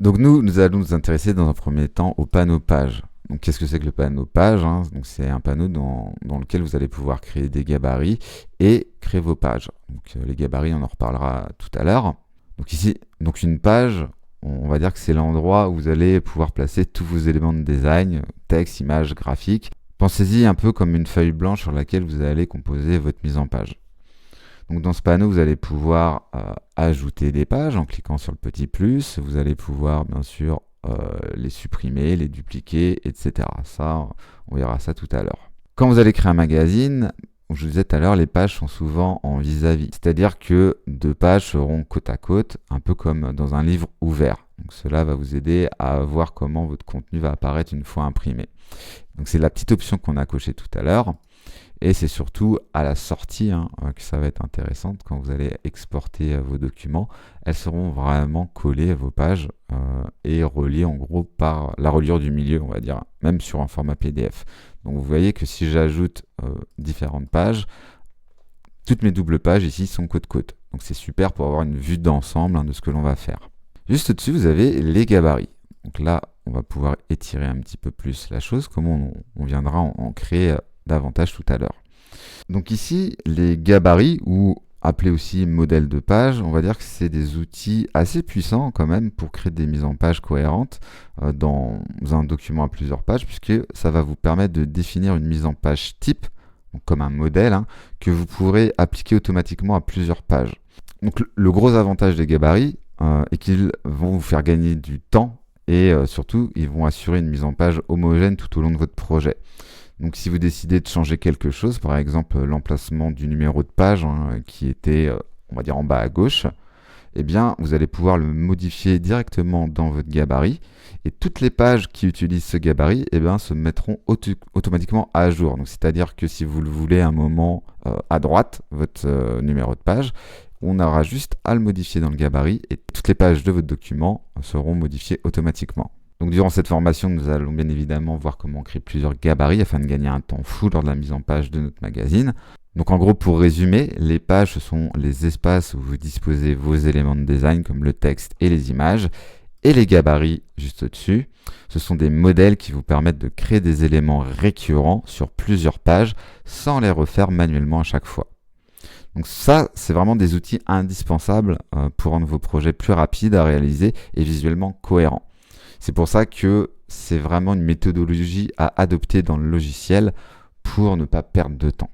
Donc nous allons nous intéresser dans un premier temps au panneau page. Donc qu'est-ce que c'est que le panneau page, hein? Donc c'est un panneau dans lequel vous allez pouvoir créer des gabarits et créer vos pages. Donc les gabarits, on en reparlera tout à l'heure. Donc ici, donc une page, on va dire que c'est l'endroit où vous allez pouvoir placer tous vos éléments de design, texte, images, graphiques. Pensez-y un peu comme une feuille blanche sur laquelle vous allez composer votre mise en page. Donc dans ce panneau, vous allez pouvoir ajouter des pages en cliquant sur le petit plus. Vous allez pouvoir bien sûr les supprimer, les dupliquer, etc. Ça, on verra ça tout à l'heure. Quand vous allez créer un magazine, je vous disais tout à l'heure, les pages sont souvent en vis-à-vis. C'est-à-dire que deux pages seront côte à côte, un peu comme dans un livre ouvert. Donc cela va vous aider à voir comment votre contenu va apparaître une fois imprimé. Donc c'est la petite option qu'on a cochée tout à l'heure. Et c'est surtout à la sortie que ça va être intéressant. Quand vous allez exporter vos documents, elles seront vraiment collées à vos pages et reliées en gros par la reliure du milieu, on va dire, même sur un format PDF. Donc vous voyez que si j'ajoute différentes pages, toutes mes doubles pages ici sont côte-côte. Donc c'est super pour avoir une vue d'ensemble de ce que l'on va faire. Juste au-dessus, vous avez les gabarits. Donc là, on va pouvoir étirer un petit peu plus la chose, comme on viendra en créer davantage tout à l'heure. Donc ici, les gabarits, ou appelés aussi modèles de page, on va dire que c'est des outils assez puissants quand même pour créer des mises en page cohérentes dans un document à plusieurs pages, puisque ça va vous permettre de définir une mise en page type, donc comme un modèle, que vous pourrez appliquer automatiquement à plusieurs pages. Donc le gros avantage des gabarits est qu'ils vont vous faire gagner du temps et surtout, ils vont assurer une mise en page homogène tout au long de votre projet. Donc si vous décidez de changer quelque chose, par exemple l'emplacement du numéro de page qui était, on va dire, en bas à gauche, eh bien vous allez pouvoir le modifier directement dans votre gabarit et toutes les pages qui utilisent ce gabarit se mettront automatiquement à jour. Donc c'est-à-dire que si vous le voulez à un moment à droite, votre numéro de page, on aura juste à le modifier dans le gabarit et toutes les pages de votre document seront modifiées automatiquement. Donc durant cette formation, nous allons bien évidemment voir comment créer plusieurs gabarits afin de gagner un temps fou lors de la mise en page de notre magazine. Donc en gros, pour résumer, les pages, ce sont les espaces où vous disposez vos éléments de design comme le texte et les images. Et les gabarits, juste au-dessus, ce sont des modèles qui vous permettent de créer des éléments récurrents sur plusieurs pages sans les refaire manuellement à chaque fois. Donc ça, c'est vraiment des outils indispensables pour rendre vos projets plus rapides à réaliser et visuellement cohérents. C'est pour ça que c'est vraiment une méthodologie à adopter dans le logiciel pour ne pas perdre de temps.